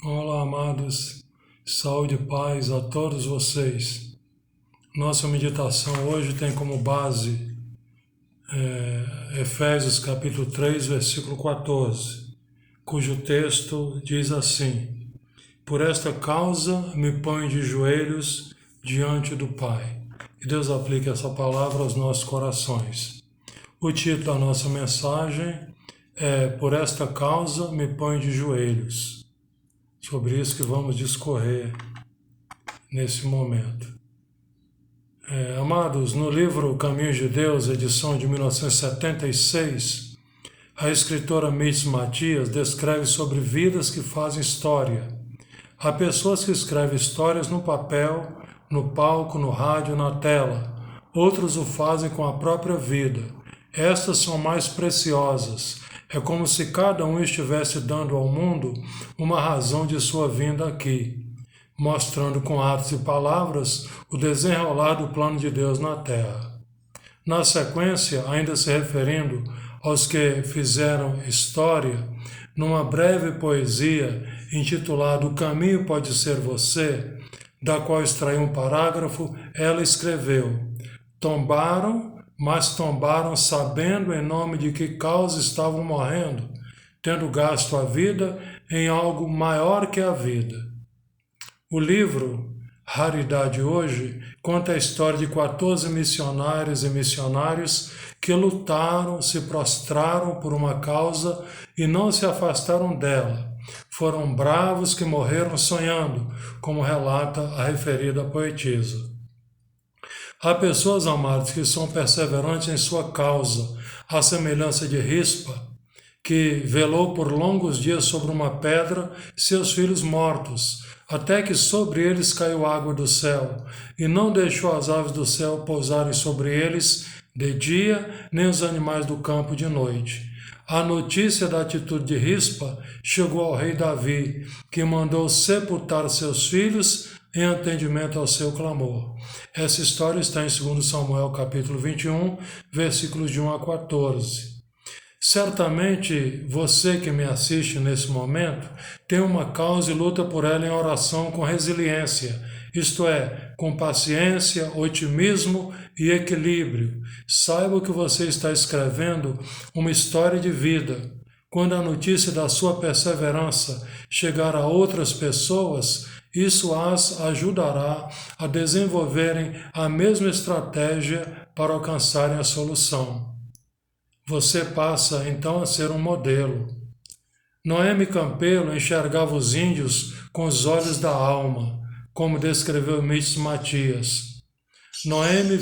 Olá, amados, saúde e paz a todos vocês. Nossa meditação hoje tem como base Efésios capítulo 3, versículo 14, cujo texto diz assim: Por esta causa me ponho de joelhos diante do Pai. Que Deus aplique essa palavra aos nossos corações. O título da nossa mensagem é Por esta causa me ponho de joelhos. Sobre isso que vamos discorrer nesse momento. Amados, no livro Caminhos de Deus, edição de 1976, a escritora Mitz Matias descreve sobre vidas que fazem história. Há pessoas que escrevem histórias no papel, no palco, no rádio, na tela. Outros o fazem com a própria vida. Estas são mais preciosas. É como se cada um estivesse dando ao mundo uma razão de sua vinda aqui, mostrando com atos e palavras o desenrolar do plano de Deus na terra. Na sequência, ainda se referindo aos que fizeram história, numa breve poesia intitulada O Caminho Pode Ser Você, da qual extraí um parágrafo, ela escreveu: Tombaram, mas tombaram sabendo em nome de que causa estavam morrendo, tendo gasto a vida em algo maior que a vida. O livro, Raridade Hoje, conta a história de 14 missionários e missionários que lutaram, se prostraram por uma causa e não se afastaram dela. Foram bravos que morreram sonhando, como relata a referida poetisa. Há pessoas, amados, que são perseverantes em sua causa, à semelhança de Rispa, que velou por longos dias sobre uma pedra seus filhos mortos, até que sobre eles caiu água do céu, e não deixou as aves do céu pousarem sobre eles de dia, nem os animais do campo de noite. A notícia da atitude de Rispa chegou ao rei Davi, que mandou sepultar seus filhos em atendimento ao seu clamor. Essa história está em 2 Samuel capítulo 21, versículos de 1 a 14. Certamente você que me assiste nesse momento tem uma causa e luta por ela em oração com resiliência, isto é, com paciência, otimismo e equilíbrio. Saiba que você está escrevendo uma história de vida. Quando a notícia da sua perseverança chegar a outras pessoas, isso as ajudará a desenvolverem a mesma estratégia para alcançarem a solução. Você passa então a ser um modelo. Noemi Campelo enxergava os índios com os olhos da alma, como descreveu Mitz Matias. Noemi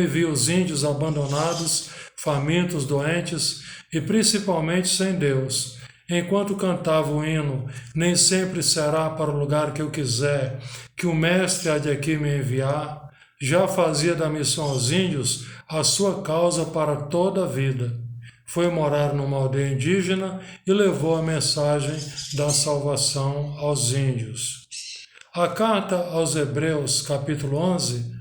viu os índios abandonados, famintos, doentes e principalmente sem Deus. Enquanto cantava o hino, nem sempre será para o lugar que eu quiser, que o Mestre há de aqui me enviar, já fazia da missão aos índios a sua causa para toda a vida. Foi morar numa aldeia indígena e levou a mensagem da salvação aos índios. A carta aos Hebreus, capítulo 11,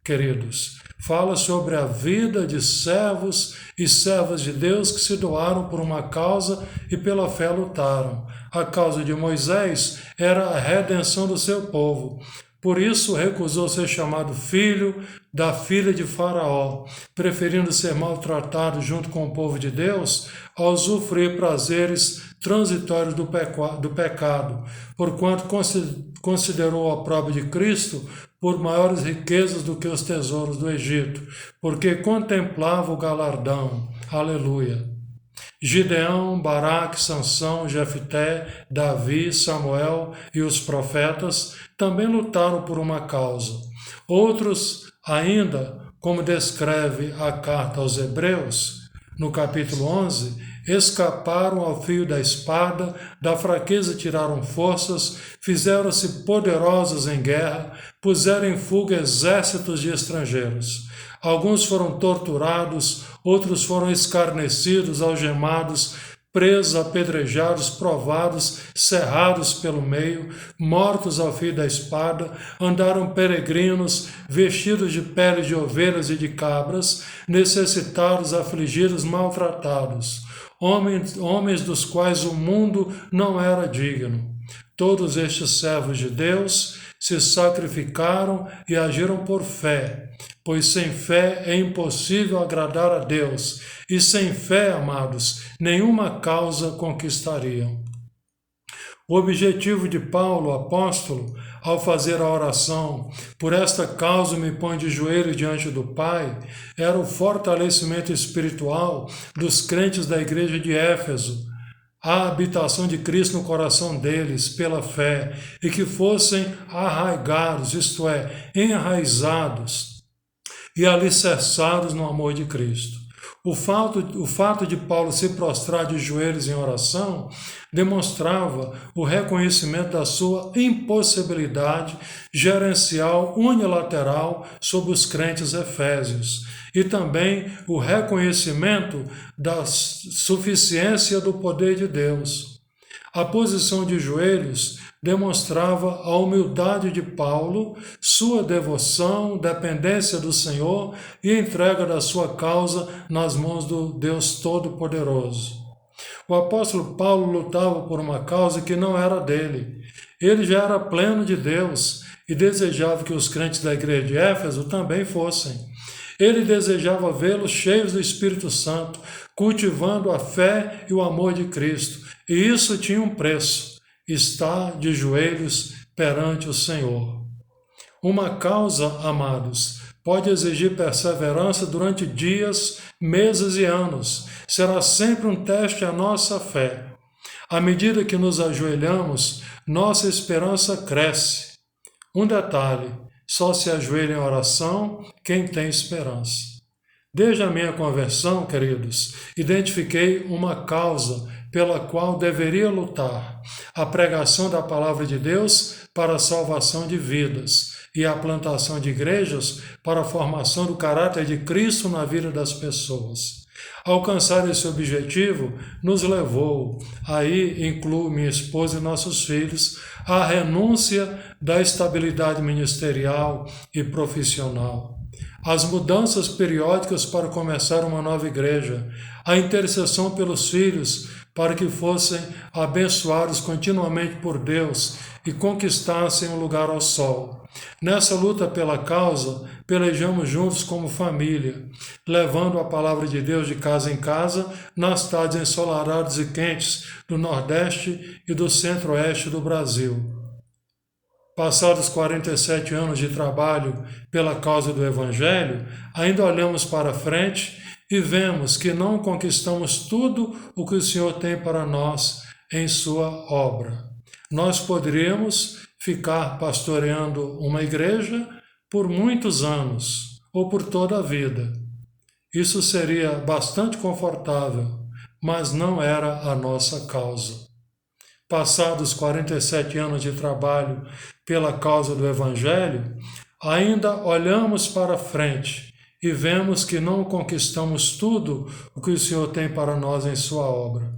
queridos, fala sobre a vida de servos e servas de Deus que se doaram por uma causa e pela fé lutaram. A causa de Moisés era a redenção do seu povo. Por isso recusou ser chamado filho da filha de Faraó, preferindo ser maltratado junto com o povo de Deus a usufruir prazeres transitórios do pecado, porquanto considerou a prova de Cristo por maiores riquezas do que os tesouros do Egito, porque contemplava o galardão. Aleluia. Gideão, Baraque, Sansão, Jefté, Davi, Samuel e os profetas também lutaram por uma causa. Outros ainda, como descreve a carta aos Hebreus, no capítulo 11, escaparam ao fio da espada, da fraqueza tiraram forças, fizeram-se poderosos em guerra, puseram em fuga exércitos de estrangeiros. Alguns foram torturados, outros foram escarnecidos, algemados, presos, apedrejados, provados, cerrados pelo meio, mortos ao fio da espada, andaram peregrinos, vestidos de pele de ovelhas e de cabras, necessitados, afligidos, maltratados, homens dos quais o mundo não era digno. Todos estes servos de Deus se sacrificaram e agiram por fé, pois sem fé é impossível agradar a Deus, e sem fé, amados, nenhuma causa conquistariam. O objetivo de Paulo, apóstolo, ao fazer a oração, por esta causa me põe de joelhos diante do Pai, era o fortalecimento espiritual dos crentes da igreja de Éfeso, a habitação de Cristo no coração deles pela fé, e que fossem arraigados, isto é, enraizados e alicerçados no amor de Cristo. O fato de Paulo se prostrar de joelhos em oração demonstrava o reconhecimento da sua impossibilidade gerencial unilateral sobre os crentes efésios e também o reconhecimento da suficiência do poder de Deus. A posição de joelhos demonstrava a humildade de Paulo, sua devoção, dependência do Senhor e entrega da sua causa nas mãos do Deus Todo-Poderoso. O apóstolo Paulo lutava por uma causa que não era dele. Ele já era pleno de Deus e desejava que os crentes da igreja de Éfeso também fossem. Ele desejava vê-los cheios do Espírito Santo, cultivando a fé e o amor de Cristo. E isso tinha um preço: estar de joelhos perante o Senhor. Uma causa, amados, pode exigir perseverança durante dias, meses e anos. Será sempre um teste à nossa fé. À medida que nos ajoelhamos, nossa esperança cresce. Um detalhe: só se ajoelha em oração quem tem esperança. Desde a minha conversão, queridos, identifiquei uma causa pela qual deveria lutar: a pregação da palavra de Deus para a salvação de vidas e a plantação de igrejas para a formação do caráter de Cristo na vida das pessoas. Alcançar esse objetivo nos levou, aí incluo minha esposa e nossos filhos, à renúncia da estabilidade ministerial e profissional, as mudanças periódicas para começar uma nova igreja, a intercessão pelos filhos para que fossem abençoados continuamente por Deus e conquistassem um lugar ao sol. Nessa luta pela causa, pelejamos juntos como família, levando a palavra de Deus de casa em casa nas tardes ensolaradas e quentes do Nordeste e do Centro-Oeste do Brasil. Passados 47 anos de trabalho pela causa do Evangelho, ainda olhamos para frente e vemos que não conquistamos tudo o que o Senhor tem para nós em sua obra. Nós poderíamos ficar pastoreando uma igreja por muitos anos ou por toda a vida. Isso seria bastante confortável, mas não era a nossa causa. Passados 47 anos de trabalho pela causa do Evangelho, ainda olhamos para frente e vemos que não conquistamos tudo o que o Senhor tem para nós em sua obra.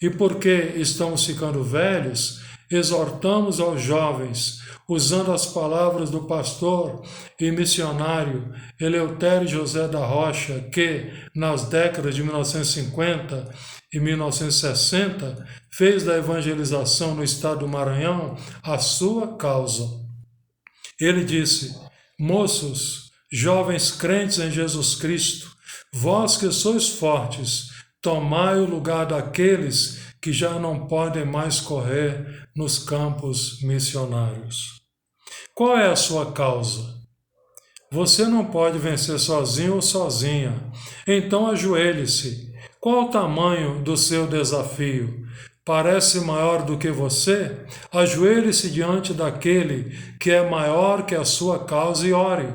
E porque estamos ficando velhos, exortamos aos jovens, usando as palavras do pastor e missionário Eleutério José da Rocha, que, nas décadas de 1950 e 1960, fez da evangelização no estado do Maranhão a sua causa. Ele disse: moços, jovens crentes em Jesus Cristo, vós que sois fortes, tomai o lugar daqueles que já não podem mais correr nos campos missionários. Qual é a sua causa? Você não pode vencer sozinho ou sozinha. Então ajoelhe-se. Qual o tamanho do seu desafio? Parece maior do que você? Ajoelhe-se diante daquele que é maior que a sua causa e ore.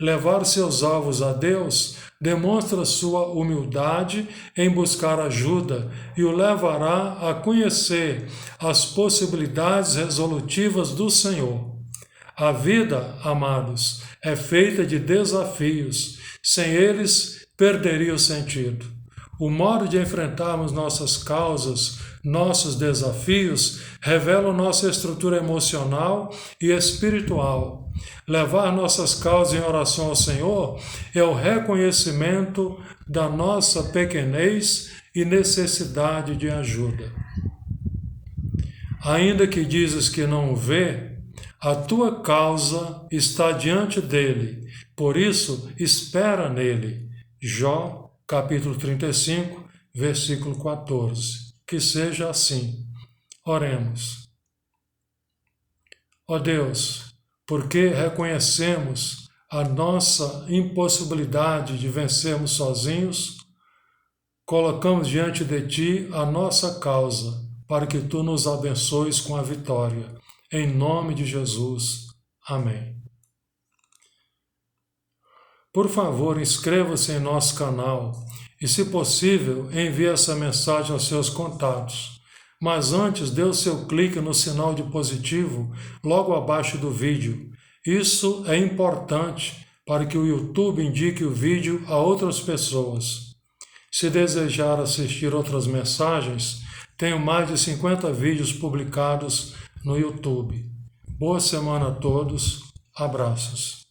Levar seus alvos a Deus demonstra sua humildade em buscar ajuda e o levará a conhecer as possibilidades resolutivas do Senhor. A vida, amados, é feita de desafios. Sem eles, perderia o sentido. O modo de enfrentarmos nossas causas, nossos desafios, revela nossa estrutura emocional e espiritual. Levar nossas causas em oração ao Senhor é o reconhecimento da nossa pequenez e necessidade de ajuda. Ainda que dizes que não o vê, a tua causa está diante dele, por isso espera nele. Jó, capítulo 35, versículo 14. Que seja assim. Oremos. Ó Deus, porque reconhecemos a nossa impossibilidade de vencermos sozinhos, colocamos diante de Ti a nossa causa, para que Tu nos abençoes com a vitória. Em nome de Jesus. Amém. Por favor, inscreva-se em nosso canal e, se possível, envie essa mensagem aos seus contatos. Mas antes, dê o seu clique no sinal de positivo logo abaixo do vídeo. Isso é importante para que o YouTube indique o vídeo a outras pessoas. Se desejar assistir outras mensagens, tenho mais de 50 vídeos publicados no YouTube. Boa semana a todos. Abraços.